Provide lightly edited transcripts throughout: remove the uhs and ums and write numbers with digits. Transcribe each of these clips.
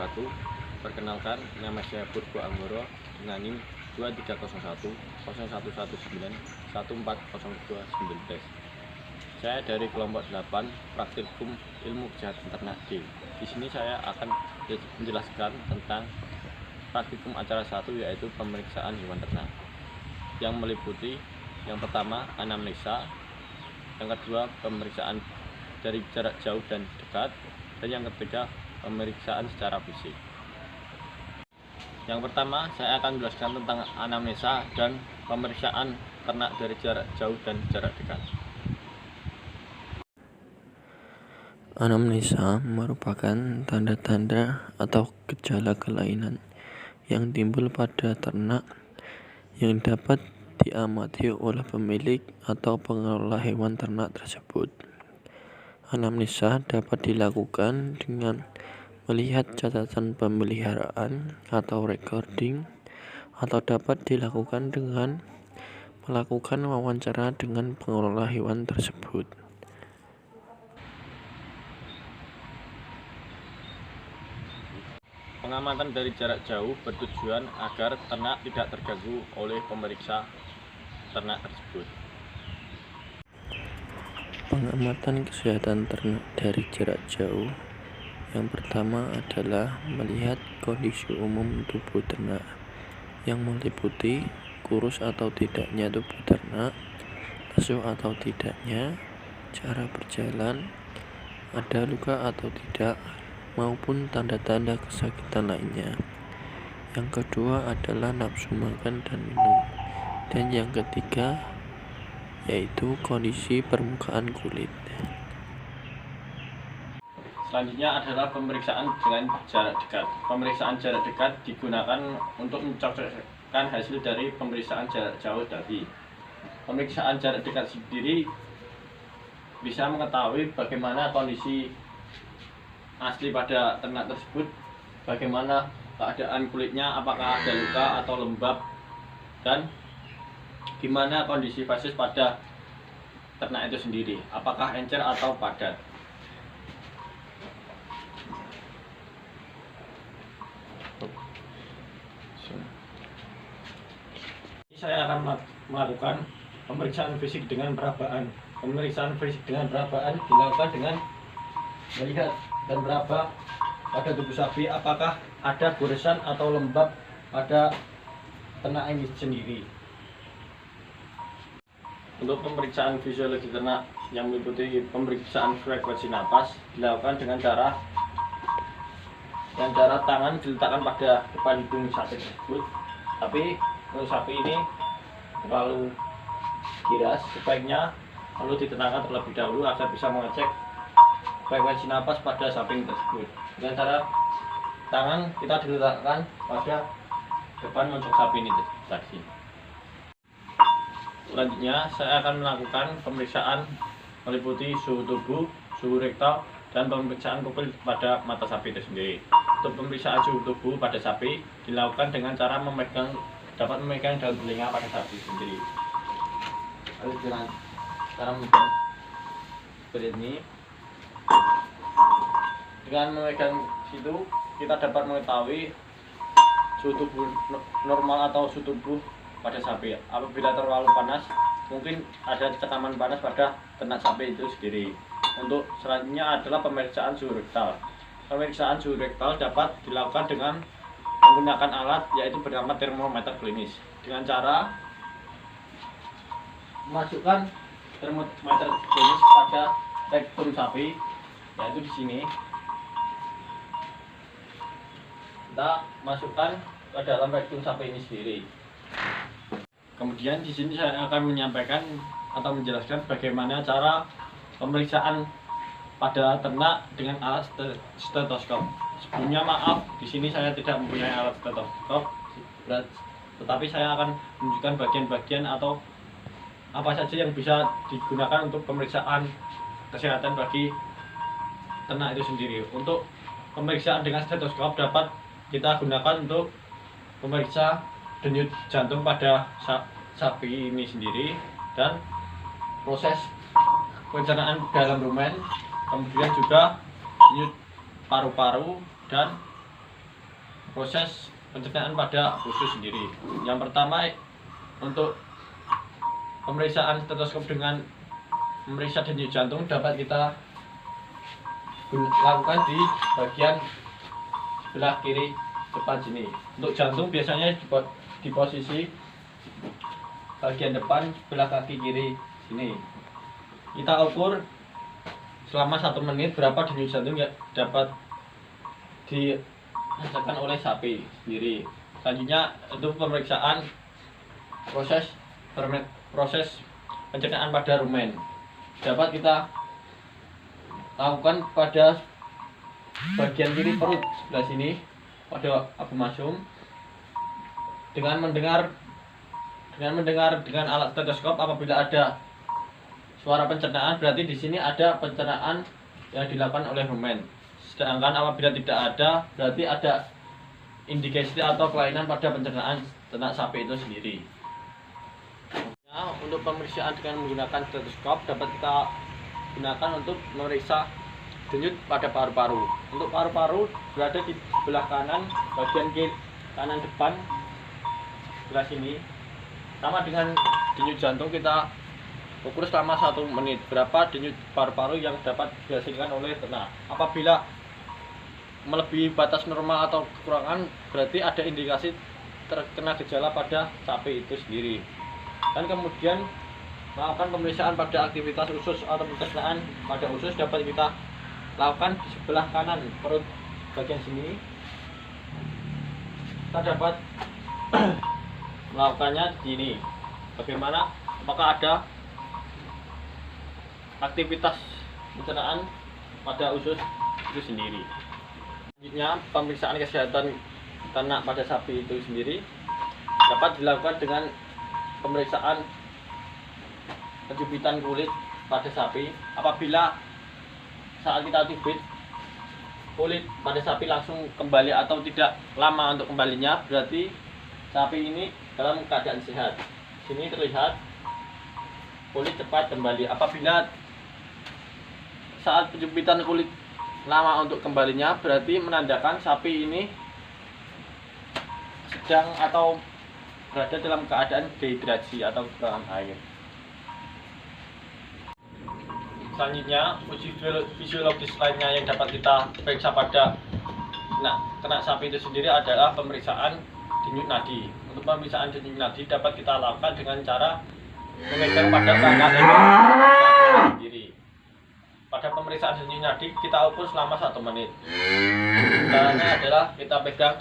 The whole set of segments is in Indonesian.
wabarakatuh. Perkenalkan, nama saya Purbo Anggoro dengan NIM 2301 0119 140219. Saya dari kelompok 8 Praktikum Ilmu Kesehatan Ternak D. Di sini saya akan menjelaskan tentang praktikum acara 1, yaitu pemeriksaan hewan ternak, yang meliputi yang pertama anamnesa, yang kedua pemeriksaan dari jarak jauh dan dekat, dan yang ketiga pemeriksaan secara fisik. Yang pertama saya akan menjelaskan tentang anamnesa dan pemeriksaan ternak dari jarak jauh dan jarak dekat. Anamnesa merupakan tanda-tanda atau gejala kelainan yang timbul pada ternak yang dapat diamati oleh pemilik atau pengelola hewan ternak tersebut. Anamnesa dapat dilakukan dengan melihat catatan pemeliharaan atau recording, atau dapat dilakukan dengan melakukan wawancara dengan pengelola hewan tersebut. Pengamatan dari jarak jauh bertujuan agar ternak tidak terganggu oleh pemeriksa ternak tersebut. Pengamatan kesehatan ternak dari jarak jauh yang pertama adalah melihat kondisi umum tubuh ternak, yang meliputi kurus atau tidaknya tubuh ternak, lesu atau tidaknya, cara berjalan, ada luka atau tidak, maupun tanda-tanda kesakitan lainnya. Yang kedua adalah nafsu makan dan minum. Dan yang ketiga yaitu kondisi permukaan kulit. Selanjutnya adalah pemeriksaan dengan jarak dekat. Pemeriksaan jarak dekat digunakan untuk mencocokkan hasil dari pemeriksaan jarak jauh tadi. Pemeriksaan jarak dekat sendiri bisa mengetahui bagaimana kondisi asli pada ternak tersebut, bagaimana keadaan kulitnya, apakah ada luka atau lembab, dan gimana kondisi fases pada ternak itu sendiri, apakah encer atau padat. Saya akan melakukan pemeriksaan fisik dengan perabaan. Pemeriksaan fisik dengan perabaan dilakukan dengan melihat dan meraba pada tubuh sapi apakah ada goresan atau lembab pada ternak ini sendiri. Untuk pemeriksaan fisiologi ternak yang meliputi pemeriksaan frekuensi napas dilakukan dengan cara tangan diletakkan pada depan hidung sapi tersebut. Tapi untuk sapi ini terlalu giras, sebaiknya perlu ditenangkan terlebih dahulu agar bisa mengecek frekuensi napas pada sapi tersebut. Dengan cara tangan kita diletakkan pada depan untuk sapi ini tadi. Selanjutnya saya akan melakukan pemeriksaan meliputi suhu tubuh, suhu rektal, dan pemeriksaan pupil pada mata sapi itu sendiri. Untuk pemeriksaan suhu tubuh pada sapi dilakukan dengan cara dapat memegang daun telinga pada sapi sendiri. Lalu dengan cara memegang seperti ini. Dengan memegang situ kita dapat mengetahui suhu tubuh normal atau suhu tubuh pada sapi. Apabila terlalu panas, mungkin ada tekanan panas pada ternak sapi itu sendiri. Untuk selanjutnya adalah pemeriksaan suhu rektal. Pemeriksaan suhu rektal dapat dilakukan dengan menggunakan alat yaitu bernama termometer klinis. Dengan cara memasukkan termometer klinis pada rektum sapi, yaitu di sini. Kita masukkan ke dalam rektum sapi ini sendiri. Kemudian di sini saya akan menyampaikan atau menjelaskan bagaimana cara pemeriksaan pada ternak dengan alat stetoskop. Sebelumnya maaf, di sini saya tidak mempunyai alat stetoskop, tetapi saya akan menunjukkan bagian-bagian atau apa saja yang bisa digunakan untuk pemeriksaan kesehatan bagi ternak itu sendiri. Untuk pemeriksaan dengan stetoskop dapat kita gunakan untuk memeriksa denyut jantung pada sapi ini sendiri dan proses pencernaan dalam rumen, kemudian juga denyut paru-paru dan proses pencernaan pada usus sendiri. Yang pertama, untuk pemeriksaan stetoskop dengan memeriksa denyut jantung dapat kita lakukan di bagian sebelah kiri depan sini. Untuk jantung biasanya di posisi bagian depan sebelah kaki kiri sini. Kita ukur selama 1 menit berapa denyut jantung yang dapat dirasakan oleh sapi sendiri. Selanjutnya itu pemeriksaan proses pencernaan pada rumen dapat kita lakukan pada bagian kiri perut sebelah sini pada abomasum dengan mendengar dengan alat stetoskop. Apabila ada suara pencernaan berarti di sini ada pencernaan yang dilakukan oleh rumen. Sedangkan apabila tidak ada berarti ada indikasi atau kelainan pada pencernaan ternak sapi itu sendiri. Nah, untuk pemeriksaan dengan menggunakan stetoskop dapat kita gunakan untuk memeriksa denyut pada paru-paru. Untuk paru-paru berada di sebelah kanan, bagian kiri kanan depan sebelah sini. Sama dengan denyut jantung, kita ukur selama 1 menit berapa denyut paru-paru yang dapat dihasilkan oleh ternak. Apabila melebihi batas normal atau kekurangan berarti ada indikasi terkena gejala pada sapi itu sendiri. Dan kemudian melakukan pemeriksaan pada aktivitas usus atau pencernaan pada usus dapat kita lakukan di sebelah kanan perut bagian sini. Kita dapat melakukannya di sini. Bagaimana? Apakah ada aktivitas pencernaan pada usus itu sendiri. Selanjutnya pemeriksaan kesehatan ternak pada sapi itu sendiri dapat dilakukan dengan pemeriksaan pencubitan kulit pada sapi. Apabila saat kita cubit kulit pada sapi langsung kembali atau tidak lama untuk kembalinya berarti sapi ini dalam keadaan sehat. Sini terlihat kulit cepat kembali. Apabila saat pencubitan kulit lama untuk kembalinya berarti menandakan sapi ini sedang atau berada dalam keadaan dehidrasi atau kekurangan air. Selanjutnya, uji fisiologis lainnya yang dapat kita periksa pada ternak sapi itu sendiri adalah pemeriksaan denyut nadi. Untuk pemeriksaan denyut nadi dapat kita lakukan dengan cara memegang pada pangkal ekor sendiri. Pada pemeriksaan denyut nadi kita ukur selama 1 menit. Caranya adalah kita pegang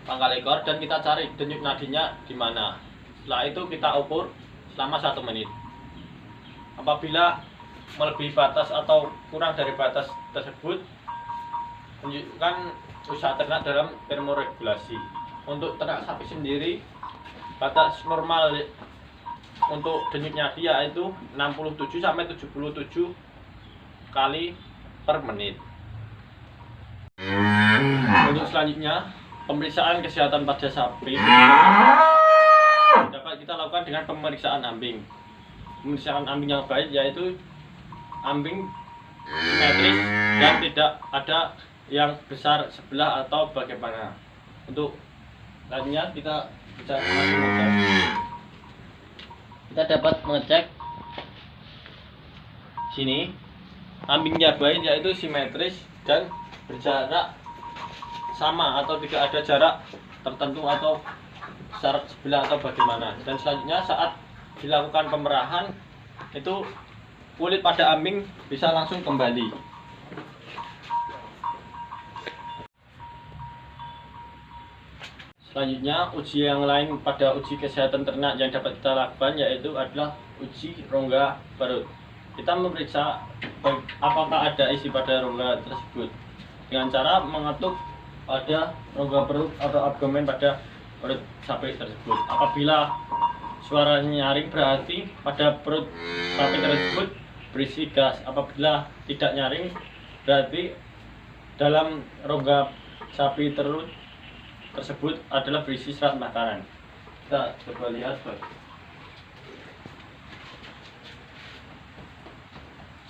pangkal ekor dan kita cari denyut nadinya di mana. Setelah itu kita ukur selama 1 menit. Apabila melebihi batas atau kurang dari batas tersebut, menunjukkan usaha ternak dalam termoregulasi. Untuk ternak sapi sendiri, batas normal untuk denyut nadi yaitu 67 sampai 77 kali per menit. Untuk selanjutnya, pemeriksaan kesehatan pada sapi dapat kita lakukan dengan pemeriksaan ambing. Pemeriksaan ambing yang baik yaitu ambing simetris dan tidak ada yang besar sebelah atau bagaimana. Untuk selanjutnya kita bisa mengecek. Kita dapat mengecek sini ambingnya baik yaitu simetris dan berjarak sama atau tidak ada jarak tertentu atau jarak sebelah atau bagaimana. Dan selanjutnya saat dilakukan pemerahan itu kulit pada ambing bisa langsung kembali. Selanjutnya uji yang lain pada uji kesehatan ternak yang dapat kita lakukan yaitu adalah uji rongga perut. Kita memeriksa apakah ada isi pada rongga tersebut dengan cara mengetuk pada rongga perut atau abdomen pada perut sapi tersebut. Apabila suaranya nyaring berarti pada perut sapi tersebut berisi gas. Apabila tidak nyaring berarti dalam rongga sapi tersebut adalah berisi serat makanan. Kita coba lihat.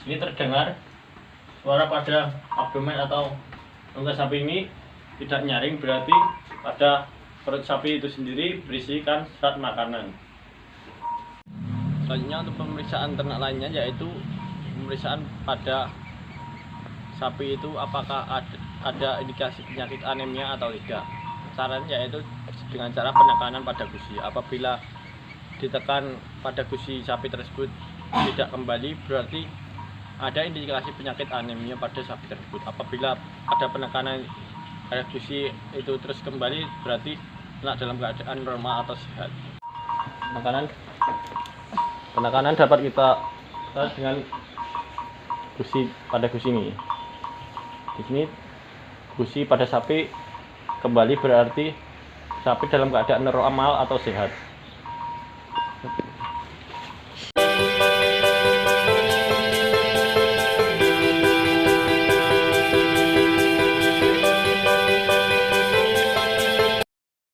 Sini terdengar suara pada abdomen atau rongga sapi ini tidak nyaring berarti pada perut sapi itu sendiri berisikan serat makanan. Selanjutnya untuk pemeriksaan ternak lainnya yaitu pemeriksaan pada sapi itu apakah ada indikasi penyakit anemia atau tidak. Caranya yaitu dengan cara penekanan pada gusi. Apabila ditekan pada gusi sapi tersebut tidak kembali, berarti ada indikasi penyakit anemia pada sapi tersebut. Apabila ada penekanan pada gusi itu terus kembali, berarti ternak dalam keadaan normal atau sehat. Penekanan dapat kita dengan gusi pada gusi ini. Di sini gusi pada sapi kembali berarti sapi dalam keadaan normal atau sehat.